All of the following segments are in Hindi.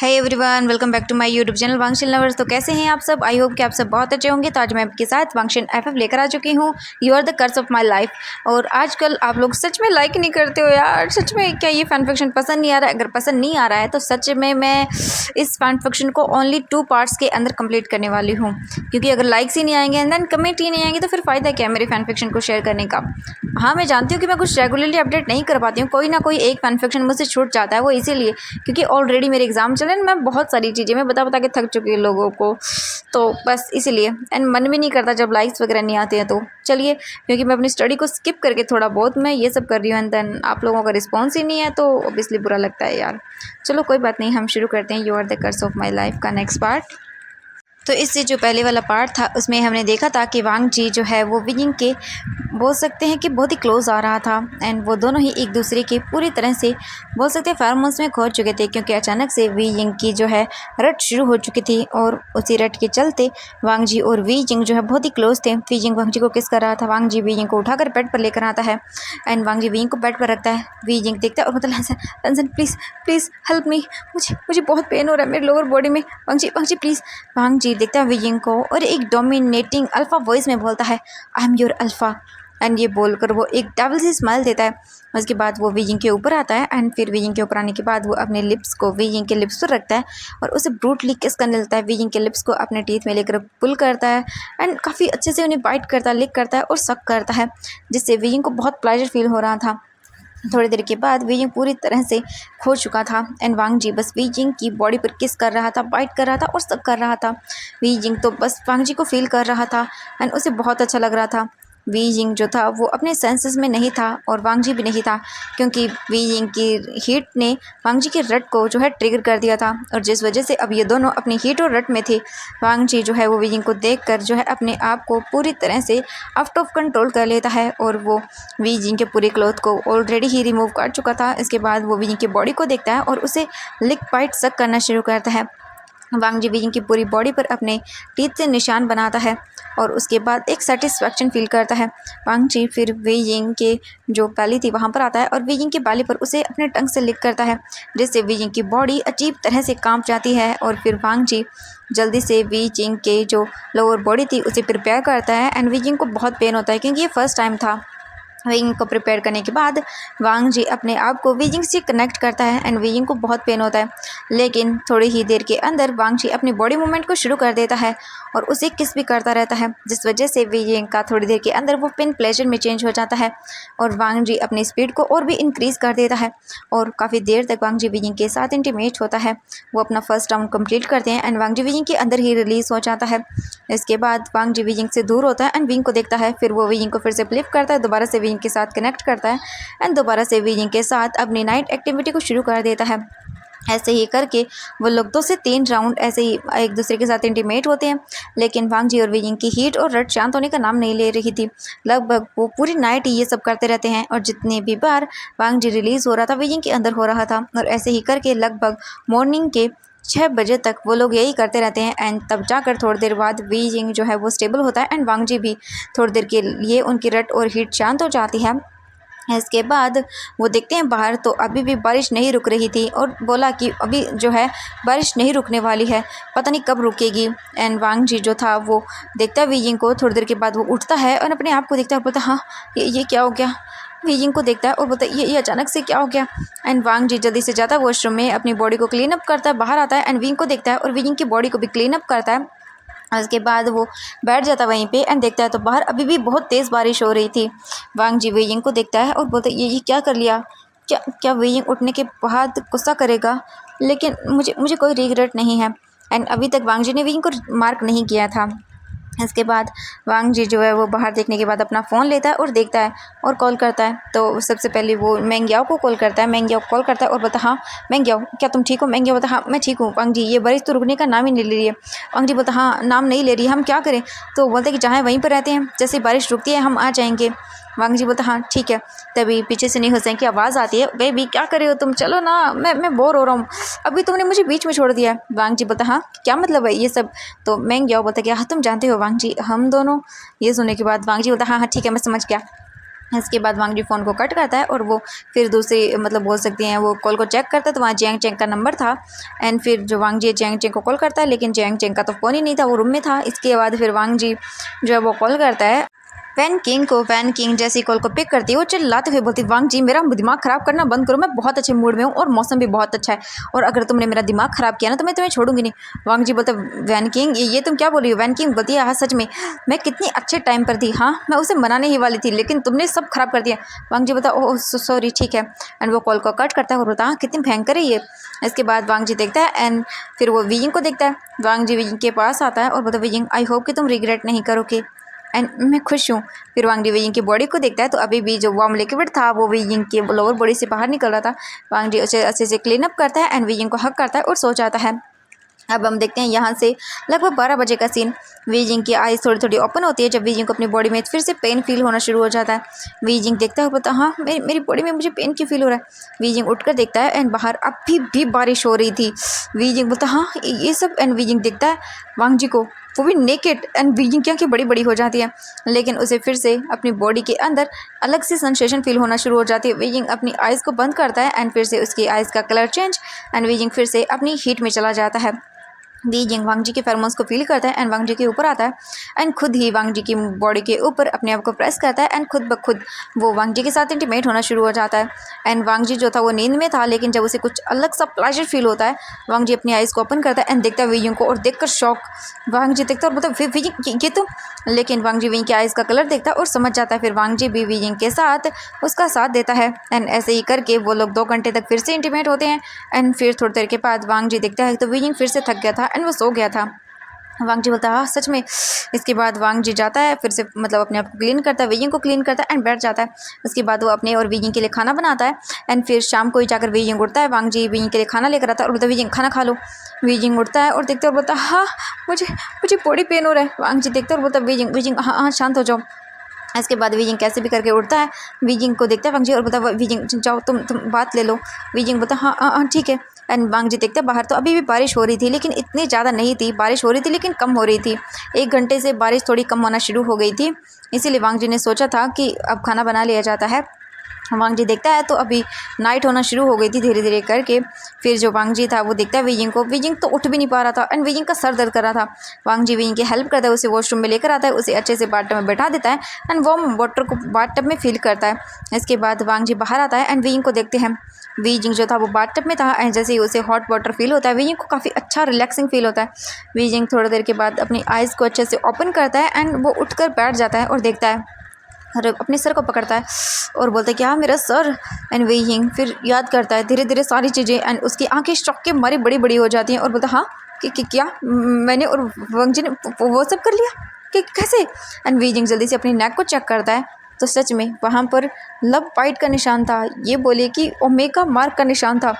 Hey everyone, welcome back to my YouTube channel वांगशिल लवर्स। तो कैसे हैं आप सब? आई होप कि आप सब बहुत अच्छे होंगे। तो आज मैं आपके साथ वांगशिल एफएफ लेकर आ चुकी हूँ, you are the curse of my life. और आजकल आप लोग सच में लाइक नहीं करते हो यार। सच में क्या ये फैन फिक्शन पसंद नहीं आ रहा है? अगर पसंद नहीं आ रहा है तो सच में मैं इस फैन फिक्शन को ओनली 2 पार्ट्स के अंदर कंप्लीट करने वाली हूँ, क्योंकि अगर लाइक्स ही नहीं आएंगे एंड देन कमेंट ही नहीं आएंगे तो फिर फ़ायदा क्या है मेरे फैन फिक्शन को शेयर करने का। हाँ, मैं जानती हूँ कि मैं कुछ रेगुलरली अपडेट नहीं कर पाती हूँ, कोई ना कोई एक फैन फिक्शन मुझसे छूट जाता है। वो इसीलिए क्योंकि ऑलरेडी मेरे एग्जाम चल रहे हैं, मैं बहुत सारी चीज़ें मैं बता बता के थक चुकी हूँ लोगों को, तो बस इसीलिए एंड मन भी नहीं करता जब लाइक्स वगैरह नहीं आते हैं। तो चलिए, क्योंकि मैं अपनी स्टडी को स्किप करके थोड़ा बहुत मैं ये सब कर रही हूँ एंड देन आप लोगों का रिस्पॉन्स ही नहीं है तो ऑब्वियसली बुरा लगता है यार। चलो कोई बात नहीं, हम शुरू करते हैं you are the curse of my life का नेक्स्ट पार्ट। तो इससे जो पहले वाला पार्ट था उसमें हमने देखा था कि वांग जी जो है वो विजिंग के बोल सकते हैं कि बहुत ही क्लोज आ रहा था एंड वो दोनों ही एक दूसरे के पूरी तरह से बोल सकते हैं फार्मोन्स में खो चुके थे, क्योंकि अचानक से वी जिंग की जो है रट शुरू हो चुकी थी और उसी रट के चलते वांग जी और वी जिंग जो है बहुत ही क्लोज थे। वी जिंग वांग जी को किस कर रहा था, वांग जी वी जिंग को उठाकर बेड पर लेकर आता है एंड वांग जी वी जिंग को बेड पर रखता है। वी जिंग देखता है और मतलब लंसन प्लीज़ प्लीज़ हेल्प मी, मुझे बहुत पेन हो रहा है मेरे लोअर बॉडी में, वांग जी प्लीज़। वांग जी देखता है विजिंग को और एक डोमिनेटिंग अल्फा वॉइस में बोलता है I am your alpha and ये बोलकर वो एक डेविल सी स्माइल देता है। उसके बाद वो विजिंग के ऊपर आता है एंड फिर विजिंग के ऊपर आने के बाद वो अपने लिप्स को विजिंग के लिप्स पर रखता है और उसे ब्रूटली किस करने लगता है। विजिंग के लिप्स को अपने टीथ में लेकर पुल करता है एंड काफ़ी अच्छे से उन्हें बाइट करता है, लिक करता है और सक करता है, जिससे विजिंग को बहुत प्लेजर फील हो रहा था। थोड़ी देर के बाद वी जिंग पूरी तरह से खो चुका था एंड वांग जी बस वी जिंग की बॉडी पर किस कर रहा था, बाइट कर रहा था और सब कर रहा था। वी जिंग तो बस वांग जी को फील कर रहा था एंड उसे बहुत अच्छा लग रहा था। वी जिंग जो था वो अपने सेंसेस में नहीं था और वांग जी भी नहीं था, क्योंकि वी जिंग की हीट ने वांग जी के रट को जो है ट्रिगर कर दिया था और जिस वजह से अब ये दोनों अपनी हीट और रट में थे। वांग जी जो है वो वी जिंग को देखकर जो है अपने आप को पूरी तरह से आउट ऑफ कंट्रोल कर लेता है और वो वी जिंग के पूरे क्लॉथ को ऑलरेडी ही रिमूव कर चुका था। इसके बाद वो वी जिंग की बॉडी को देखता है और उसे लिक बाइट सक करना शुरू करता है। वांग जी वी जिंग की पूरी बॉडी पर अपने टीथ से निशान बनाता है और उसके बाद एक सेटिस्फैक्शन फील करता है। वांग जी फिर वी जिंग के जो बाली थी वहाँ पर आता है और वी जिंग की बाली पर उसे अपने टंग से लिक करता है, जिससे वी जिंग की बॉडी अजीब तरह से कांप जाती है और फिर वांग जी जल्दी से वी जिंग के जो लोअर बॉडी थी उसे प्रिपेयर करता है एंड वी जिंग को बहुत पेन होता है क्योंकि ये फर्स्ट टाइम था। विजिंग को प्रिपेयर करने के बाद वांग जी अपने आप को विजिंग से कनेक्ट करता है एंड विजिंग को बहुत पेन होता है, लेकिन थोड़ी ही देर के अंदर वांग जी अपनी बॉडी मूवमेंट को शुरू कर देता है और उसे किस भी करता रहता है, जिस वजह से विजिंग का थोड़ी देर के अंदर वो पेन प्लेजर में चेंज हो जाता है और वांग जी अपनी स्पीड को और भी इंक्रीज़ कर देता है और काफ़ी देर तक वांग जी विजिंग के साथ इंटीमेट होता है। वो अपना फर्स्ट राउंड कंप्लीट करते हैं एंड वांग जी विजिंग के अंदर ही रिलीज़ हो जाता है। इसके बाद वांग जी विजिंग से दूर होता है एंड विंग को देखता है, फिर वो विजिंग को फिर से फ्लिप करता है, दोबारा से विजिंग के साथ कनेक्ट करता है एंड दोबारा से विजिंग के साथ अपनी नाइट एक्टिविटी को शुरू कर देता है। ऐसे ही करके वो लोग 2 से 3 राउंड ऐसे ही एक दूसरे के साथ इंटीमेट होते हैं, लेकिन वांग जी और विजिंग की हीट और रट शांत होने का नाम नहीं ले रही थी। लगभग वो पूरी नाइट ही ये सब करते रहते हैं और जितने भी बार वांग जी रिलीज़ हो रहा था विजिंग के अंदर हो रहा था और ऐसे ही करके लगभग मॉर्निंग के 6 बजे तक वो लोग यही करते रहते हैं एंड तब जाकर थोड़ी देर बाद वी जिंग जो है वो स्टेबल होता है एंड वांग जी भी थोड़ी देर के लिए उनकी रट और हीट शांत हो जाती है। इसके बाद वो देखते हैं बाहर तो अभी भी बारिश नहीं रुक रही थी और बोला कि अभी जो है बारिश नहीं रुकने वाली है, पता नहीं कब रुकेगी। एंड वांग जी जो था वो देखता है वी जिंग को, थोड़ी देर के बाद वो उठता है और अपने आप को देखता है और बोलता है हाँ ये क्या हो गया। वी जिंग को देखता है और बोलता है ये अचानक से क्या हो गया। एंड वांग जी जल्दी से जाता है वॉशरूम में, अपनी बॉडी को क्लीन अप करता है, बाहर आता है एंड विंग को देखता है और वी जिंग की बॉडी को भी क्लीन अप करता है। उसके बाद वो बैठ जाता है वहीं पे एंड देखता है तो बाहर अभी भी बहुत तेज़ बारिश हो रही थी। वांग जी वी जिंग को देखता है और बोलता है ये क्या कर लिया, क्या क्या वी जिंग उठने के बाद गुस्सा करेगा, लेकिन मुझे कोई रिग्रेट नहीं है एंड अभी तक वांग जी ने वी जिंग को मार्क नहीं किया था। इसके बाद वांग जी जो है वो बाहर देखने के बाद अपना फ़ोन लेता है और देखता है और कॉल करता है। तो सबसे पहले वो मेंग्याओ को कॉल करता है, मेंग्याओ को कॉल करता है और बोलता हाँ मेंग्याओ क्या तुम ठीक हो। मेंग्याओ बोलता हाँ मैं ठीक हूँ। वांग जी ये बारिश तो रुकने का नाम ही नहीं ले रही है। वांग जी बोलता हाँ नाम नहीं ले रही है, हम क्या करें। तो बोलते कि जहाँ वहीं पर रहते हैं, जैसे बारिश रुकती है हम आ जाएंगे। वांग जी बोलता हाँ ठीक है। तभी पीछे से नहीं हुसैन की आवाज़ आती है, बेबी क्या कर रहे हो तुम, चलो ना मैं बोर हो रहा हूँ, अभी तुमने मुझे बीच में छोड़ दिया है। वांग जी बोलता हाँ क्या मतलब है ये सब। तो मेंग्याओ बोलता कि हाँ तुम जानते हो वांग जी हम दोनों। ये सुनने के बाद वांग जी बोलता हाँ हाँ ठीक है मैं समझ गया। इसके बाद वांग जी फ़ोन को कट करता है और वो फिर दूसरी मतलब बोल सकती हैं वो कॉल को चेक करता है, तो वहाँ जियांग चेंग का नंबर था। एंड फिर जो वांग जी जियांग चेंग को कॉल करता है, लेकिन जियांग चेंग का तो फ़ोन ही नहीं था, वो रूम में था। इसके बाद फिर वांग जी जो है वो कॉल करता है वैन किंग को। वैन किंग जैसी कॉल को पिक करती है वो चिल्लाते हुए बोलती, वांग जी मेरा दिमाग ख़राब करना बंद करो, मैं बहुत अच्छे मूड में हूँ और मौसम भी बहुत अच्छा है, और अगर तुमने मेरा दिमाग ख़राब किया ना तो मैं तुम्हें छोड़ूंगी नहीं। वांग जी बोलता, वैन किंग ये तुम क्या बोल रही हो? वैन किंग बोलती है, हाँ सच में मैं कितनी अच्छे टाइम पर थी, हाँ मैं उसे मनाने ही वाली थी, लेकिन तुमने सब खराब कर दिया। वांग जी बोलता, ओह सॉरी ठीक है। एंड वो कॉल को कट करता है और बोलता, हाँ कितनी भयंकर है ये। इसके बाद वांग जी देखता है एंड फिर वो वीजिंग को देखता है। वांग जी वीजिंग के पास आता है और बोलता, वीजिंग आई होप कि तुम रिग्रेट नहीं करोगे एंड मैं खुश हूँ। फिर वांग जी वीजिंग की बॉडी को देखता है, तो अभी भी जो वार्म लिक्विड था वो वीजिंग के लोअर बॉडी से बाहर निकल रहा था। वांग जी उसे अच्छे से क्लीन अप करता है एंड वीजिंग को हक करता है और सो जाता है। अब हम देखते हैं यहाँ से लगभग 12 बजे का सीन। वीजिंग की आइज़ थोड़ी थोड़ी ओपन होती है जब वीजिंग को अपनी बॉडी में फिर से पेन फील होना शुरू हो जाता है। वीजिंग देखता है, बोलता, हाँ मेरी बॉडी में मुझे पेन क्यों फील हो रहा है। वीजिंग उठकर देखता है एंड बाहर अभी भी बारिश हो रही थी। वीजिंग बोलता, हाँ ये सब। एंड वीजिंग देखता है वांग जी को, वो भी नेकेड। एंड वीजिंग की आंखें बड़ी बड़ी हो जाती है, लेकिन उसे फिर से अपनी बॉडी के अंदर अलग सी सेंसेशन फील होना शुरू हो जाती है। वीजिंग अपनी आइज़ को बंद करता है एंड फिर से उसकी आइज़ का कलर चेंज एंड वीजिंग फिर से अपनी हीट में चला जाता है। वीजिंग वांग जी के फेरोमोन्स को फील करता है एंड वांग जी के ऊपर आता है एंड खुद ही वांग जी की बॉडी के ऊपर अपने आप को प्रेस करता है एंड खुद ब खुद वो वांग जी के साथ इंटीमेट होना शुरू हो जाता है। एंड वांग जी जो था वो नींद में था, लेकिन जब उसे कुछ अलग सा प्लेजर फील होता है, वांग जी अपनी आइज़ को ओपन करता है एंड देखता है वीजिंग को, और देखकर शॉक वांग जी देखता है और बोलता है, वीजिंग ये तो। लेकिन वांग जी वीजिंग की आइज़ का कलर देखता है और समझ जाता है। फिर वांग जी भी वीजिंग के साथ उसका साथ देता है एंड ऐसे ही करके वो लोग 2 घंटे तक फिर से इंटीमेट होते हैं। एंड फिर थोड़ी देर के बाद वांग जी देखता है तो वीजिंग फिर से थक गया था एंड वो सो गया था। वांग जी बोलता है, हाँ सच में। इसके बाद वांग जी जाता है फिर से मतलब अपने आप को क्लीन करता है, वीजिंग को क्लीन करता है एंड बैठ जाता है। उसके बाद वो अपने और वीजिंग के लिए खाना बनाता है एंड फिर शाम को ही जाकर वीजिंग उठता है। वांग जी वीजिंग के लिए खाना लेकर आता है और बोलता है, वीजिंग खाना खा लो। वीजिंग उठता है और देखता है और बोलता है, हाँ मुझे मुझे बॉडी पेन हो रहा है। वांग जी देखता है और बोलता है, वीजिंग वीजिंग हाँ हाँ शांत हो जाओ। इसके बाद वीजिंग कैसे भी करके उठता है, वीजिंग को देखता है वांग जी और बोलता है, वीजिंग जाओ तुम बात ले लो। वीजिंग बोलता है, हाँ हाँ हाँ ठीक है। एंड वांग जी देखते हैं बाहर तो अभी भी बारिश हो रही थी, लेकिन इतनी ज़्यादा नहीं थी। बारिश हो रही थी लेकिन कम हो रही थी। 1 घंटे से बारिश थोड़ी कम होना शुरू हो गई थी, इसीलिए वांग जी ने सोचा था कि अब खाना बना लिया जाता है। वांग जी देखता है तो अभी नाइट होना शुरू हो गई थी धीरे धीरे करके। फिर जो वांग जी था वो देखता है वीजिंग को, वीजिंग तो उठ भी नहीं पा रहा था एंड वीजिंग का सर दर्द कर रहा था। वांग जी वीजिंग की हेल्प करता है, उसे वॉशरूम में लेकर आता है, उसे अच्छे से बाथटब में बैठा देता है एंड वार्म वाटर को बाथटब में फिल करता है। इसके बाद वांग जी बाहर आता है एंड वीजिंग को देखते हैं। वीजिंग जो था वो बाथटब में था एंड जैसे ही उसे हॉट वाटर फील होता है, वीजिंग को काफ़ी अच्छा रिलैक्सिंग फील होता है। वीजिंग थोड़ी देर के बाद अपनी आइज़ को अच्छे से ओपन करता है एंड वो उठकर बैठ जाता है और देखता है और अपने सर को पकड़ता है और बोलता है कि हाँ मेरा सर। एंड वीजिंग फिर याद करता है धीरे धीरे सारी चीज़ें एंड उसकी आंखें शॉक के मारे बड़ी बड़ी हो जाती हैं और बोलता है, हाँ कि क्या मैंने और वांग जी ने वो सब कर लिया कि कैसे। एंड वीजिंग जल्दी से अपनी नेक को चेक करता है तो सच में वहाँ पर लव बाइट का निशान था, ये बोले कि ओमेगा मार्क का निशान था।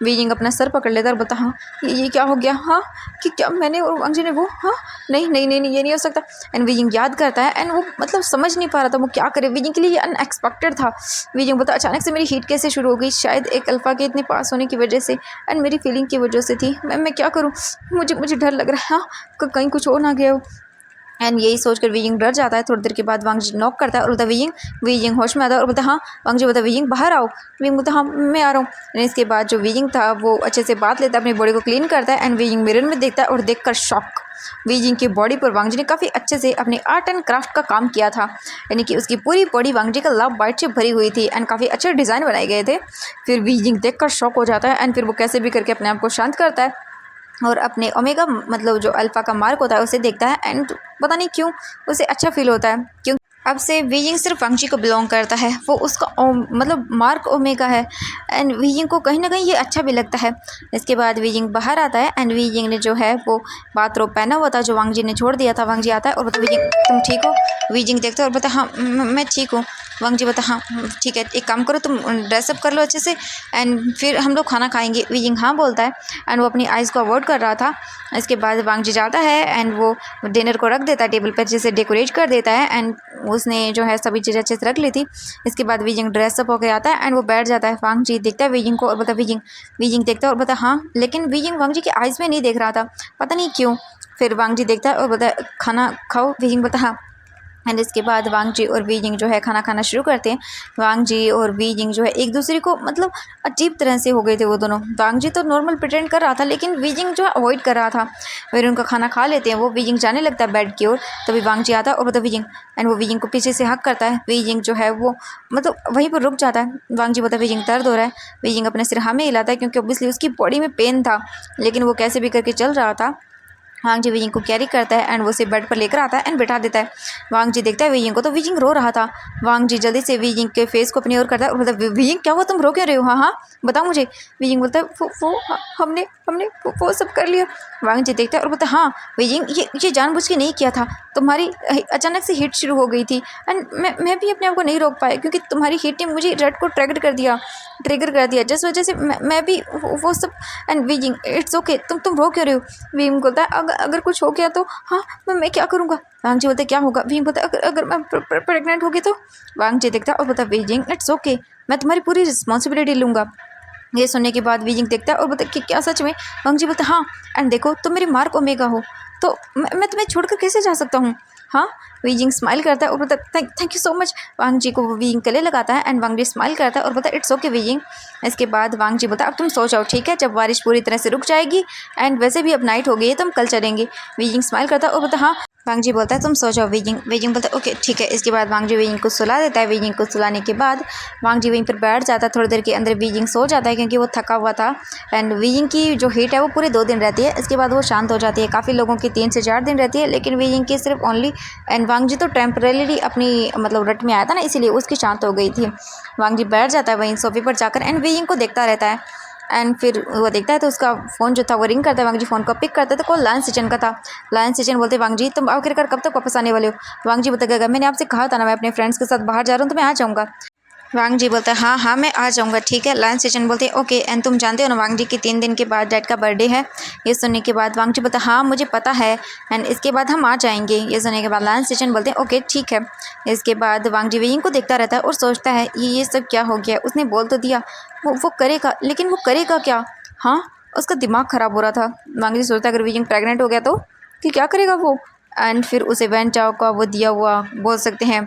वीजिंग अपना सर पकड़ लेता और बोलता, हाँ ये क्या हो गया, हाँ कि क्या मैंने और वांग जी ने वो, हाँ नहीं नहीं नहीं नहीं ये नहीं हो सकता। एंड वीजिंग याद करता है एंड वो मतलब समझ नहीं पा रहा था वो क्या करे। वीजिंग के लिए ये अनएक्सपेक्टेड था। वीजिंग बोलता, अचानक से मेरी हीट कैसे शुरू हो गई, शायद एक अल्फ़ा के इतने पास होने की वजह से एंड मेरी फीलिंग की वजह से थी। मैं क्या करूँ, मुझे डर लग रहा है, हाँ कहीं कुछ हो ना गया हो। एंड यही सोचकर वीजिंग डर जाता है। थोड़ी देर के बाद वांग जी नॉक करता है और बोलता है, वीजिंग होश में आता है और बोलता है, हाँ। वांग जी बोलता है, वीजिंग बाहर आओ। वीजिंग बोलता है, हाँ मैं आ रहा हूँ। एंड इसके बाद जो वीजिंग था वो अच्छे से बात लेता है, अपनी बॉडी को क्लीन करता है एंड वीजिंग मिरर में देखता है और देखकर शॉक। वीजिंग की बॉडी पर वांग जी ने काफ़ी अच्छे से अपने आर्ट एंड क्राफ्ट का काम किया था, यानी कि उसकी पूरी बॉडी वांग जी का लव बाइट से भरी हुई थी एंड काफ़ी अच्छे डिज़ाइन बनाए गए थे। फिर वीजिंग देखकर शॉक हो जाता है एंड फिर वो कैसे भी करके अपने आप को शांत करता है और अपने ओमेगा मतलब जो अल्फ़ा का मार्क होता है उसे देखता है एंड पता नहीं क्यों उसे अच्छा फील होता है, क्यों अब से वीजिंग सिर्फ वांग जी को बिलोंग करता है, वो उसका मतलब मार्क ओमेगा है एंड वीजिंग को कहीं ना कहीं ये अच्छा भी लगता है। इसके बाद वीजिंग बाहर आता है एंड वीजिंग ने जो है वो बाथरोब पहना हुआ था जो वांग जी ने छोड़ दिया था। वांग जी आता है और बोलता, वीजिंग तुम ठीक हो। वीजिंग देखता है और बोलता, हाँ मैं ठीक हूँ। वांग जी बोलता, हाँ ठीक है, एक काम करो तुम ड्रेसअप कर लो अच्छे से एंड फिर हम लोग खाना खाएंगे। वीजिंग हाँ बोलता है एंड वो अपनी आइज़ को अवॉइड कर रहा था। इसके बाद वांग जी जाता है एंड वो डिनर को रख देता है टेबल पर, अच्छे से डेकोरेट कर देता है एंड उसने जो है सभी चीज़ें अच्छे से रख ली थी। इसके बाद वीजिंग ड्रेसअप होकर आता है एंड वो बैठ जाता है। वांग जी देखता है वीजिंग को और बोलता, वीजिंग देखता है और बोलता, हाँ। लेकिन वीजिंग वांग जी की आइज़ में नहीं देख रहा था, पता नहीं क्यों। फिर वांग जी देखता है और बोलता है, खाना खाओ। वीजिंग बोलता, हाँ। एंड इसके बाद वांग जी और वी जिंग जो है खाना खाना शुरू करते हैं। वांग जी और वी जिंग जो है एक दूसरे को मतलब अजीब तरह से हो गए थे वो दोनों। वांग जी तो नॉर्मल प्रिटेंड कर रहा था, लेकिन वी जिंग जो है अवॉइड कर रहा था। फिर उनका खाना खा लेते हैं वो। वी जिंग जाने लगता है बेड की ओर, तभी वांग जी आता है और बता वी जिंग, एंड वो वी जिंग को पीछे से हक करता है। वी जिंग जो है वो मतलब वहीं पर रुक जाता है। वांग जी बोलता है वी जिंग दर्द हो रहा है। वी जिंग अपने सिर हमें हिलाता है क्योंकि ऑब्वियसली उसकी बॉडी में पेन था, लेकिन वो कैसे भी करके चल रहा था। वांग जी वीजिंग को कैरी करता है एंड वो उसे बेड पर लेकर आता है एंड बैठा देता है। वांग जी देखता है वीजिंग को, तो वीजिंग रो रहा था। वांग जी जल्दी से वीजिंग के फेस को अपनी ओर करता है और बोलता है वीजिंग क्या हुआ, तुम रो क्यों रहे हो? हाँ हाँ बताओ मुझे। वीजिंग बोलता है वो हमने हमने वो सब कर लिया। वांग जी देखता है और बोलता है हाँ वीजिंग, ये जानबूझ के नहीं किया था। तुम्हारी अचानक से हिट शुरू हो गई थी एंड मैं भी अपने आप को नहीं रोक पाया क्योंकि तुम्हारी हिट ने मुझे रेड को ट्रिगर कर दिया जिस वजह से मैं भी वो सब। एंड वीजिंग इट्स ओके, तुम रो क्यों रहे हो? वीम बोलता है अगर कुछ हो गया तो हाँ मैं क्या करूँगा? वांग जी बोलते हैं क्या होगा? वीम बोलता है अगर मैं प्रेग्नेंट होगी तो? वांग जी देखता है और बोलता है वीजिंग इट्स ओके, मैं तुम्हारी पूरी रिस्पॉन्सिबिलिटी लूँगा। ये सुनने के बाद वीजिंग देखता है और बोलता है कि क्या सच में? वांग जी बोलता है हाँ, एंड देखो तुम मेरी मार्क ओमेगा हो, तो मैं तुम्हें छोड़कर कैसे जा सकता हूँ? हाँ। वीजिंग स्माइल करता है और बोलता है थैंक यू सो मच। वांग जी को वो वीजिंग गले लगाता है एंड वांग जी स्माइल करता है और बोलता है इट्स ओके वीजिंग। इसके बाद वांग जी बोलता है अब तुम सो जाओ ठीक है, जब बारिश पूरी तरह से रुक जाएगी एंड वैसे भी अब नाइट हो गई है तो हम कल चलेंगे। वीजिंग स्माइल करता है और बोलता है हाँ। वांग जी बोलता है तुम सो जाओ वीजिंग। वीजिंग बोलता है ओके ठीक है। इसके बाद वांग जी वीजिंग को सुला देता है। वीजिंग को सुलाने के बाद वांग जी वहीं पर बैठ जाता है। थोड़ी देर के अंदर वीजिंग सो जाता है क्योंकि वो थका हुआ था। एंड वीजिंग की जो हीट है वो पूरे 2 दिन रहती है, इसके बाद वो शांत हो जाती है। काफ़ी लोगों की 3 से 4 दिन रहती है, लेकिन वीजिंग की सिर्फ ओनली। एंड वांग जी तो टेम्परेली अपनी मतलब रट में आया था ना, इसीलिए उसकी शांत हो गई थी। वांग जी बैठ जाता है वहीं सोफे पर जाकर एंड वीजिंग को देखता रहता है। एंड फिर वो देखता है तो उसका फ़ोन जो था वो रिंग करता है। वांग जी फ़ोन को पिक करता है तो कॉल लायन सिचन का था। लायन सिचन बोलते वांग जी तुम आखिरकार कब तक वापस आने वाले हो? वांग जी बताएगा मैंने आपसे कहा था ना मैं अपने फ्रेंड्स के साथ बाहर जा रहा हूँ तो मैं आ जाऊँगा। वांग जी बोलता है हाँ हाँ मैं आ जाऊँगा ठीक है। लायन सेचन बोलते हैं ओके। एंड तुम जानते हो ना वांग जी की 3 दिन के बाद डैड का बर्थडे है। ये सुनने के बाद वांग जी बोलता है हाँ मुझे पता है एंड इसके बाद हम आ जाएंगे। ये सुनने के बाद लायन सेचन बोलते हैं ओके ठीक है। इसके बाद वांग जी वीइंग को देखता रहता है और सोचता है ये सब क्या हो गया, उसने बोल तो दिया वो करेगा, लेकिन वो करेगा क्या? हाँ, उसका दिमाग ख़राब हो रहा था। वांग जी सोचता है अगर वीइंग प्रेग्नेंट हो गया तो कि क्या करेगा वो? एंड फिर उसे वैन चाओ का वो दिया हुआ बोल सकते हैं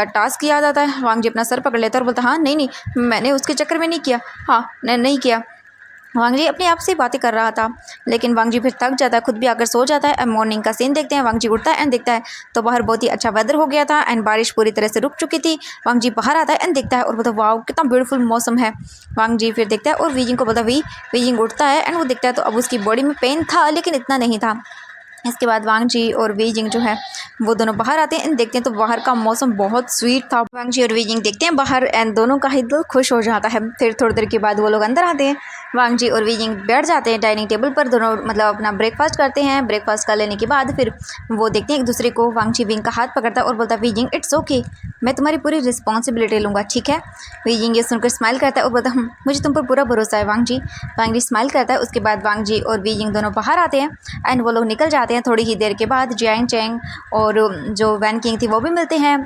टास्क याद आता है। वांग जी अपना सर पकड़ लेता है और बोलता हाँ नहीं मैंने उसके चक्कर में नहीं किया। हाँ नहीं किया। वांग जी अपने आप से बातें कर रहा था, लेकिन वांग जी फिर थक जाता है, खुद भी आकर सो जाता है। अब मॉर्निंग का सीन देखते हैं। वांग जी उठता है एंड देखता है तो बाहर बहुत ही अच्छा वेदर हो गया था एंड बारिश पूरी तरह से रुक चुकी थी। वांग जी बाहर आता है एंड देखता है और बोलता है वाह कितना ब्यूटीफुल मौसम है। वांग जी फिर देखता है और वीजिंग को बोलता है वीजिंग उठता है एंड वो देखता है तो अब उसकी बॉडी में पेन था, लेकिन इतना नहीं था। इसके बाद वांग जी और वीजिंग जो है वो दोनों बाहर आते हैं एंड देखते हैं तो बाहर का मौसम बहुत स्वीट था। वांग जी और वीजिंग देखते हैं बाहर एंड दोनों का ही दिल खुश हो जाता है। फिर थोड़ी देर के बाद वो लोग अंदर आते हैं। वांग जी और वीजिंग बैठ जाते हैं डाइनिंग टेबल पर, दोनों मतलब अपना ब्रेकफास्ट करते हैं। ब्रेकफास्ट कर लेने के बाद फिर वो देखते हैं एक दूसरे को। वांग जी वीजिंग का हाथ पकड़ता है और बोलता है वीजिंग इट्स ओके, मैं तुम्हारी पूरी रिस्पॉन्सिबिलिटी लूँगा ठीक है। वीजिंग ये सुनकर स्माइल करता है और बोलता है मुझे तुम पर पूरा भरोसा है वांग जी। वांग जी स्माइल करता है। उसके बाद वांग जी और वीजिंग दोनों बाहर आते हैं एंड वो लोग निकल जाते हैं। थोड़ी ही देर के बाद जियांग चैंग और जो वैन किंग थी वो भी मिलते हैं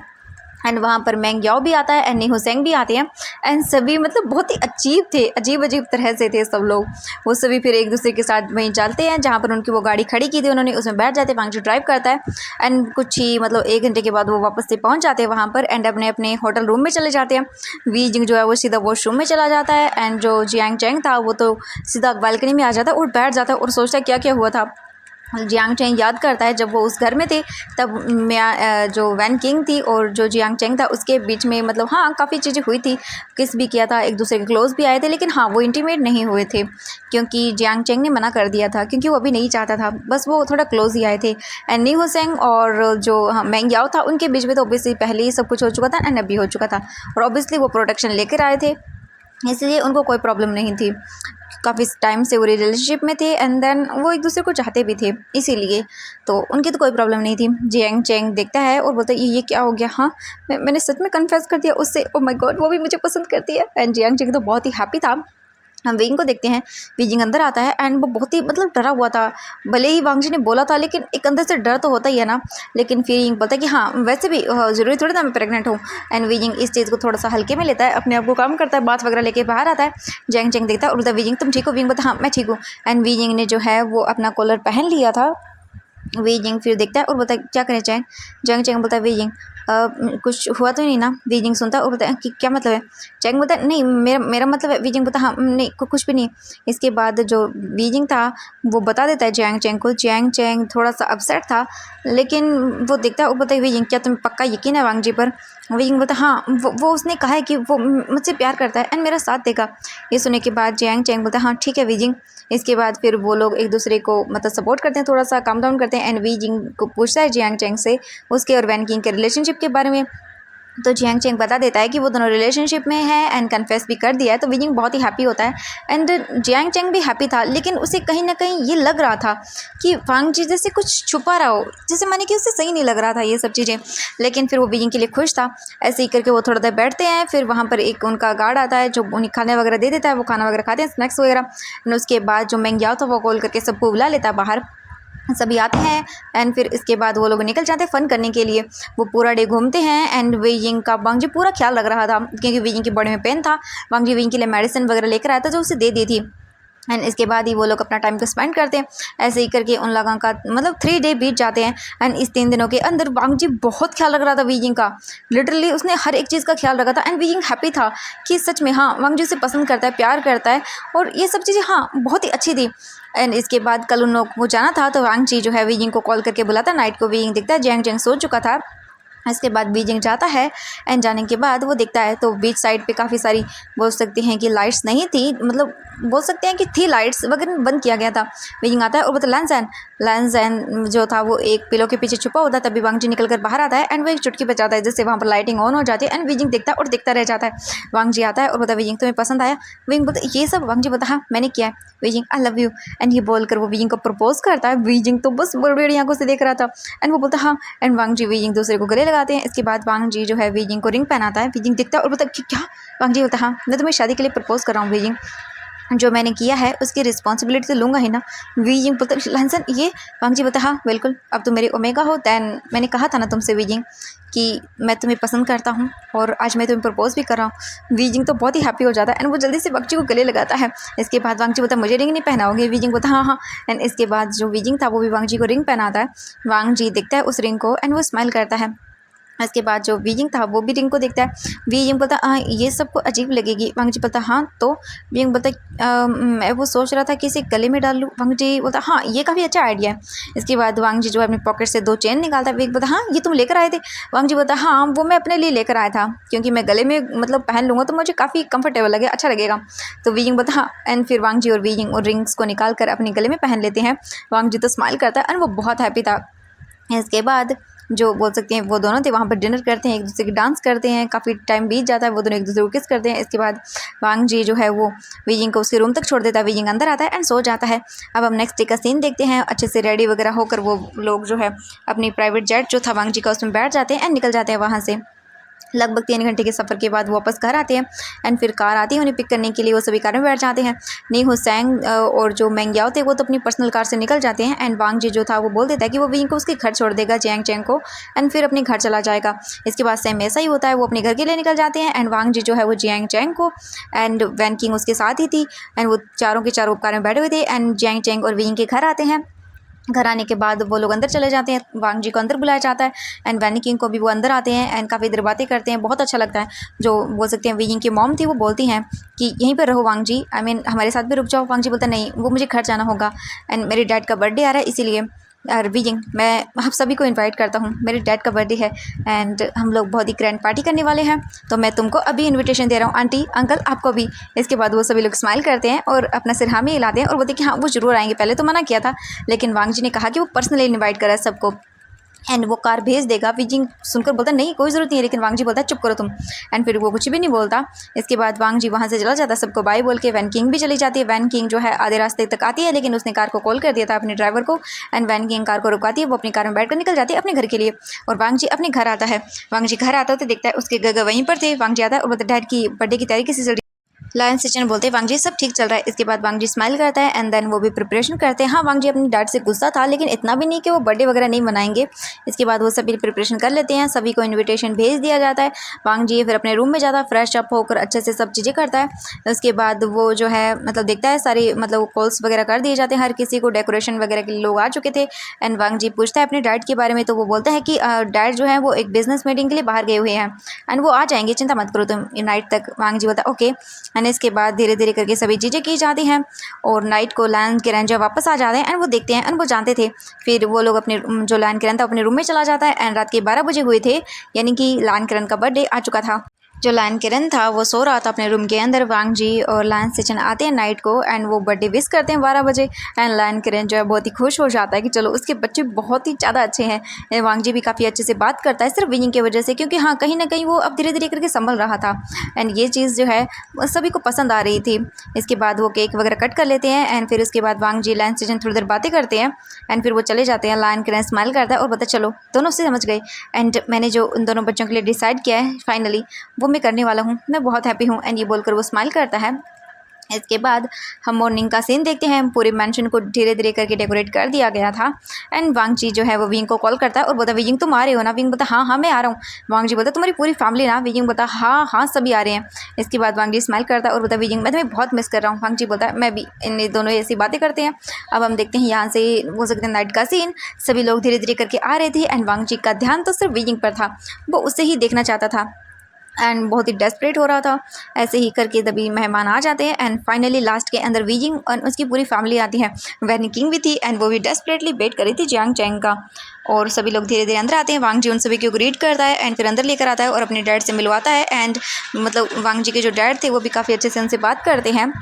एंड वहाँ पर मैंग याओ भी आता है एंड नी हुसैंग भी आते हैं एंड सभी मतलब बहुत ही अजीब तरह से थे सब लोग। वो सभी फिर एक दूसरे के साथ वहीं चलते हैं जहाँ पर उनकी वो गाड़ी खड़ी की थी उन्होंने, उसमें बैठ जाते हैं। वांग जी ड्राइव करता है एंड कुछ ही मतलब 1 घंटे के बाद वो वापस से पहुँच जाते हैं वहाँ पर एंड अपने अपने होटल रूम में चले जाते हैं। वी जिंग जो है वो सीधा वॉशरूम में चला जाता है एंड जो जियांग चैंग था वो तो सीधा बालकनी में आ जाता है और बैठ जाता है और सोचता है क्या क्या हुआ था। जियांग चैंग याद करता है जब वो उस घर में थे तब जो वैन किंग थी और जो जियांग चैंग था उसके बीच में मतलब हाँ काफ़ी चीज़ें हुई थी, किस भी किया था, एक दूसरे के क्लोज भी आए थे, लेकिन हाँ वो इंटीमेट नहीं हुए थे क्योंकि जियांग चैंग ने मना कर दिया था क्योंकि वो अभी नहीं चाहता था, बस वो थोड़ा क्लोज ही आए थे। एंड नी हुसैंग और जो मैंग याओ था उनके बीच में तो ऑब्वियसली पहले ही सब कुछ हो चुका था एंड अभी हो चुका था और ऑब्वियसली वो प्रोटेक्शन लेकर आए थे, इसलिए उनको कोई प्रॉब्लम नहीं थी। काफ़ी टाइम से वो रिलेशनशिप में थे एंड देन वो एक दूसरे को चाहते भी थे, इसीलिए तो उनकी तो कोई प्रॉब्लम नहीं थी। जियांग चैंग देखता है और बोलता है ये क्या हो गया? हाँ मैंने सच में कन्फेस कर दिया उससे, ओ माय गॉड वो भी मुझे पसंद करती है। एंड जियांग चैंग तो बहुत ही हैप्पी था। हम वीइंग को देखते हैं। वीजिंग अंदर आता है एंड वो बहुत ही मतलब डरा हुआ था, भले ही वांग जी ने बोला था लेकिन एक अंदर से डर तो होता ही है ना। लेकिन फिर यिंग बोलता है कि हाँ वैसे भी ज़रूरी थोड़ी था मैं प्रेग्नेंट हूँ। एंड वीजिंग इस चीज़ को थोड़ा सा हल्के में लेता है, अपने आप को काम करता है, बात वगैरह लेके बाहर आता है। जैंग चैंग देखता है और बोलता है वीजिंग तुम ठीक हो? वीजिंग बोलता है हाँ मैं ठीक हूँ। एंड वीजिंग ने जो है वो अपना कॉलर पहन लिया था वी जिंग फिर देखता है और बोलता है क्या करें चैंग। जंग चैंग बोलता है वी जिंग कुछ हुआ तो नहीं ना। वी जिंग सुनता है और बोलता है कि क्या मतलब है। चैंग बोलता है नहीं मेरा मेरा मतलब है। वी जिंग बोलता है हाँ नहीं कुछ भी नहीं। इसके बाद जो वी जिंग था वो बता देता है जैंग चैंग को। जैंग चैंग थोड़ा सा अपसेट था लेकिन वो देखता है और बोलता है वी जिंग क्या तुम्हें पक्का यकीन है वांग जी पर। वी जिंग बोलता है हाँ वो उसने कहा है कि वो मुझसे प्यार करता है एंड मेरा साथ देगा। ये सुनने के बाद जैंग चैंग बोलता है हाँ ठीक है वी जिंग। इसके बाद फिर वो लोग एक दूसरे को मतलब सपोर्ट करते हैं, थोड़ा सा काम डाउन करते हैं एंड वी जिंग को पूछता है जियांग चैंग से उसके और वैन किंग के रिलेशनशिप के बारे में। तो जियांग चैंग बता देता है कि वो दोनों रिलेशनशिप में है एंड कन्फेस भी कर दिया है। तो वी जिंग बहुत ही हैप्पी होता है एंड जियांग चैंग भी हैप्पी था लेकिन उसे कहीं ना कहीं ये लग रहा था कि वांग जी जैसे कुछ छुपा रहा हो, जैसे माने कि उसे सही नहीं लग रहा था ये सब चीज़ें। लेकिन फिर वो वी जिंग के लिए खुश था। ऐसे ही करके वो थोड़ा देर बैठते हैं, फिर वहाँ पर एक उनका गार्ड आता है जो उन्हें खाने वगैरह दे देता है। वो खाना वगैरह खाते हैं, स्नैक्स वगैरह। एंड उसके बाद जो मेंग याओ था वो कॉल करके सबको बुला लेता है बाहर। सभी आते हैं एंड फिर इसके बाद वो लोग निकल जाते हैं फ़न करने के लिए। वो पूरा डे घूमते हैं एंड वी जिंग का वांग जी पूरा ख्याल रख रहा था क्योंकि वी जिंग के बॉडी में पेन था। वांग जी वी जिंग के लिए मेडिसिन वगैरह लेकर आया था जो उसे दे दी थी। एंड इसके बाद ही वो लोग अपना टाइम को स्पेंड करते हैं। ऐसे ही करके उन लोगों का मतलब 3 डे बीत जाते हैं एंड इस 3 दिनों के अंदर वांग जी बहुत ख्याल रख रहा था वी जिंग का। लिटरली उसने हर एक चीज़ का ख्याल रखा था एंड वी जिंग हैप्पी था कि सच में हाँ वांग जी उसे पसंद करता है, प्यार करता है और ये सब चीज़ें हाँ बहुत ही अच्छी थी। एंड इसके बाद कल उन लोग को जाना था तो वांग जी जो है वी जिंग को कॉल करके बुलाता नाइट को। वी जिंग दिखता है जैंग जैंग सो चुका था। इसके बाद वी जिंग जाता है एंड जाने के बाद वो देखता है तो बीच साइड पे काफ़ी सारी बोल सकते हैं कि लाइट्स नहीं थी, मतलब बोल सकते हैं कि थी लाइट्स मगर बंद किया गया था। वी जिंग आता है और बोलता लैंसैन जो था वो एक पिलो के पीछे छुपा होता है। तभी वांग जी निकल कर बाहर आता है एंड वो एक चुटकी बजाता है जिससे वहाँ पर लाइटिंग ऑन हो जाती है एंड वी जिंग देखता है और देखता रह जाता है। वांग जी आता है और बोलता है वी जिंग तुम्हें पसंद आया। वी जिंग बोलता ये सब। वांग जी बोलता हाँ मैंने किया है। वी जिंग आई लव यू एंड ये बोलकर वो वी जिंग को प्रपोज करता है। वी जिंग तो बस बड़ी बड़ी आंखों से देख रहा था एंड वो बोलता हाँ एंड वांग जी वी जिंग दूसरे को गले लगाते हैं। इसके बाद वांग जी जो है वी जिंग को रिंग पहनाता है। वी जिंग दिखता है और बोलता है क्या। वांग जी बोलता हाँ मैं तुम्हें शादी के लिए प्रपोज कर रहा हूँ वी जिंग, जो मैंने किया है उसकी रिस्पॉन्सिबिलिटी तो लूँगा ही ना। वी जिंग बोलता लहसन ये। वांग जी बोलता हाँ बिल्कुल अब तुम मेरी ओमेगा हो। दैन मैंने कहा था ना तुमसे वी जिंग कि मैं तुम्हें पसंद करता हूँ और आज मैं तुम्हें प्रपोज भी कर रहा हूँ। वी जिंग तो बहुत ही हैप्पी हो जाता है एंड वो जल्दी से वांग जी को गले लगाता है। इसके बाद वांग जी बोलता मुझे रिंग नहीं पहनाओगे। वी जिंग बोलता हाँ हाँ। एंड इसके बाद जो वी जिंग था वो भी वांग जी को रिंग पहनाता है। वांग जी देखता है उस रिंग को एंड वो स्माइल करता है। इसके बाद जो वी जिंग था वो भी रिंग को देखता है। वी जिंग बोलता हाँ ये सबको अजीब लगेगी। वांग जी बोलता हाँ तो। वी जिंग बोलता मैं वो सोच रहा था कि इसे गले में डाल लूँ। वांग जी बोलता हाँ ये काफ़ी अच्छा आइडिया है। इसके बाद वांग जी जो है अपनी पॉकेट से 2 चेन निकालता है। वी बोलता हाँ ये तुम लेकर आए थे। वांग जी बोलता हाँ वो मैं अपने लिए लेकर आया था क्योंकि मैं गले में मतलब पहन लूँगा तो मुझे काफ़ी कंफर्टेबल लगे, अच्छा लगेगा। तो वी जिंग बोलता हाँ एंड फिर वांग जी और वी जिंग और रिंग्स को निकाल कर अपने गले में पहन लेते हैं। वांग जी तो स्माइल करता है एंड वो बहुत हैप्पी था। इसके बाद जो बोल सकते हैं वो दोनों थे वहाँ पर डिनर करते हैं, एक दूसरे की डांस करते हैं, काफ़ी टाइम बीत जाता है, वो दोनों एक दूसरे को किस करते हैं। इसके बाद वांग जी जो है वो वी जिंग को उसके रूम तक छोड़ देता है। वी जिंग अंदर आता है एंड सो जाता है। अब हम नेक्स्ट डे का सीन देखते हैं। अच्छे से रेडी वगैरह होकर वो लोग जो है अपनी प्राइवेट जेट जो था वांग जी का उसमें बैठ जाते हैं एंड निकल जाते हैं वहाँ से। लगभग 3 घंटे के सफ़र के बाद वो वापस घर आते हैं एंड फिर कार आती है उन्हें पिक करने के लिए। वो सभी कार में बैठ जाते हैं। नी हुसैन और जो मेंग याओ थे वो तो अपनी पर्सनल कार से निकल जाते हैं एंड वांग जी जो था वो बोल देता है कि वो विंग को उसके घर छोड़ देगा जैंग चैंग को एंड फिर अपने घर चला जाएगा। इसके बाद सेम ऐसा ही होता है, वो अपने घर के लिए निकल जाते हैं एंड वांग जी जो है वो जैंग चैंग को एंड वैन किंग उसके साथ ही थी एंड वो चारों के चारों कार में बैठे हुए थे एंड जैंग चैंग और विंग के घर आते हैं। घर आने के बाद वो लोग अंदर चले जाते हैं। वांग जी को अंदर बुलाया जाता है एंड वैनी किंग को भी वो अंदर आते हैं एंड काफ़ी देर बातें करते हैं, बहुत अच्छा लगता है। जो बोल सकते हैं वी किंग की मॉम थी वो बोलती हैं कि यहीं पर रहो वांग जी, हमारे साथ भी रुक जाओ। वांग जी बोलता नहीं वो मुझे घर जाना होगा एंड मेरे डैड का बर्थडे आ रहा है इसीलिए। और वी जिंग मैं आप सभी को इनवाइट करता हूँ, मेरे डैड का बर्थडे है एंड हम लोग बहुत ही ग्रैंड पार्टी करने वाले हैं, तो मैं तुमको अभी इनविटेशन दे रहा हूँ आंटी अंकल आपको भी। इसके बाद वो सभी लोग स्माइल करते हैं और अपना सिर हामी हिलाते हैं और बोलते हैं कि हाँ वो ज़रूर आएंगे। पहले तो मना किया था लेकिन वांग जी ने कहा कि वो पर्सनली इन्वाइट करा है सबको एंड वो कार भेज देगा। वी जिंग सुनकर बोलता नहीं कोई ज़रूरत नहीं है, लेकिन वांग जी बोलता है चुप करो तुम एंड फिर वो कुछ भी नहीं बोलता। इसके बाद वांग जी वहाँ से चला जाता है, सबको बाय बोल के। वैन किंग भी चली जाती है। वैन किंग जो है आधे रास्ते तक आती है लेकिन उसने कार को कॉल कर दिया था अपने ड्राइवर को एंड वैन किंग कार को रुकाती है। वो अपनी कार में बैठकर निकल जाती है अपने घर के लिए और वांग जी अपने घर आता है। वांग जी घर आता है तो देखता है उसके गगा वहीं पर थे। वांग जी आता है और बोलता है डैड की बर्थडे की तैयारी कैसे चल रही लायन सिचन बोलते हैं वांग जी सब ठीक चल रहा है। इसके बाद वांग जी स्माइल करता है एंड देन वो भी प्रिपरेशन करते हैं। हाँ, वांग जी अपनी डैड से गुस्सा था लेकिन इतना भी नहीं कि वो बर्थडे वगैरह नहीं मनाएंगे। इसके बाद वो सभी प्रिपरेशन कर लेते हैं, सभी को इन्विटेशन भेज दिया जाता है। वांग जी फिर अपने रूम में जाता है, फ्रेश अप होकर अच्छे से सब चीज़ें करता है। उसके बाद वो जो है मतलब देखता है सारी मतलब कॉल्स वगैरह कर दिए जाते हैं हर किसी को, डेकोरेशन वगैरह के लोग आ चुके थे। एंड वांग जी पूछता है अपने डैड के बारे में, तो वो बोलता है कि डैड जो है वो एक बिजनेस मीटिंग के लिए बाहर गए हुए हैं एंड वो आ जाएंगे, चिंता मत करो तुम नाइट तक। वांग जी बोलता है ओके। एंड इसके बाद धीरे धीरे करके सभी चीज़ें की जाती हैं और नाइट को लायन किरण जो वापस आ जाते हैं एंड वो देखते हैं एंड वो जानते थे। फिर वो लोग अपने जो लायन किरण था अपने रूम में चला जाता है एंड रात के 12 बजे हुए थे, यानी कि लायन किरण का बर्थडे आ चुका था। जो लायन किरण था वो सो रहा था अपने रूम के अंदर। वांग जी और लायन सिचन आते हैं नाइट को एंड वो बर्थडे विश करते हैं 12 बजे। एंड लायन किरण जो है बहुत ही खुश हो जाता है कि चलो उसके बच्चे बहुत ही ज़्यादा अच्छे हैं। वांग जी भी काफ़ी अच्छे से बात करता है सिर्फ विनिंग की वजह से, क्योंकि हाँ कहीं ना कहीं वो अब धीरे धीरे करके संभल रहा था एंड ये चीज़ जो है वो सभी को पसंद आ रही थी। इसके बाद वो केक वगैरह कट कर लेते हैं एंड फिर उसके बाद वांग जी लायन सिचन थोड़ी देर बातें करते हैं एंड फिर वो चले जाते हैं। लायन किरण स्माइल करता है और बोलता है चलो दोनों से समझ गए एंड मैंने जो उन दोनों बच्चों के लिए डिसाइड किया है फाइनली वो मैं करने वाला हूँ, मैं बहुत हैप्पी हूँ। एंड ये बोलकर वो स्माइल करता है। इसके बाद हम मॉर्निंग का सीन देखते हैं। पूरे मेंशन को धीरे धीरे करके डेकोरेट कर दिया गया था एंड वांग जी जो है वो विंग को कॉल करता है और बोलता है विंग तुम आ रहे हो ना? विंग बोलता हाँ हाँ मैं आ रहा हूँ। वांग जी बोलता है तुम्हारी पूरी फैमिली ना? विंग बोलता हाँ हाँ सभी आ रहे हैं। इसके बाद वांग जी स्माइल करता है और बोलता है विंग मैं तुम्हें बहुत मिस कर रहा हूँ। वांग जी बोलता है मैं भी। इन दोनों ऐसी बातें करते हैं। अब हम देखते हैं यहाँ से हो सकते हैं नाइट का सीन। सभी लोग धीरे धीरे करके आ रहे थे एंड वांग जी का ध्यान तो सिर्फ विंग पर था, वो उसे ही देखना चाहता था एंड बहुत ही डेस्परेट हो रहा था। ऐसे ही करके तभी मेहमान आ जाते हैं एंड फाइनली लास्ट के अंदर वीजिंग और उसकी पूरी फैमिली आती है। वैनी किंग भी थी एंड वो भी डेस्परेटली वेट कर रही थी जियांग चैंग का। और सभी लोग धीरे धीरे अंदर आते हैं। वांग जी उन सभी को ग्रीट करता है एंड फिर अंदर लेकर आता है और अपने डैड से मिलवाता है एंड मतलब वांग जी के जो डैड थे वो भी काफ़ी अच्छे से उनसे बात करते हैं।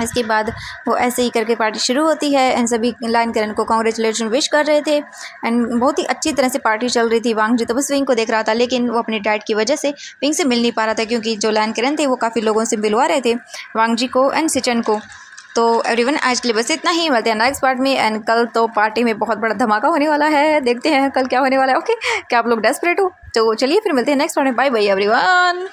इसके बाद वो ऐसे ही करके पार्टी शुरू होती है एंड सभी लायन किरण को कॉन्ग्रेचुलेशन विश कर रहे थे एंड बहुत ही अच्छी तरह से पार्टी चल रही थी। वांग जी तो बस विंग को देख रहा था लेकिन वो अपने डैड की वजह से विंग से मिल नहीं पा रहा था, क्योंकि जो लायन किरण थे वो काफ़ी लोगों से मिलवा रहे थे वांग जी को एंड सिचन को। तो एवरीवन आज के लिए बस इतना ही, मिलते हैं नेक्स्ट पार्ट में। एंड कल तो पार्टी में बहुत बड़ा धमाका होने वाला है, देखते हैं कल क्या होने वाला है। ओके, क्या आप लोग डेस्परेट हो? तो चलिए फिर मिलते हैं नेक्स्ट पार्ट में। Bye bye everyone.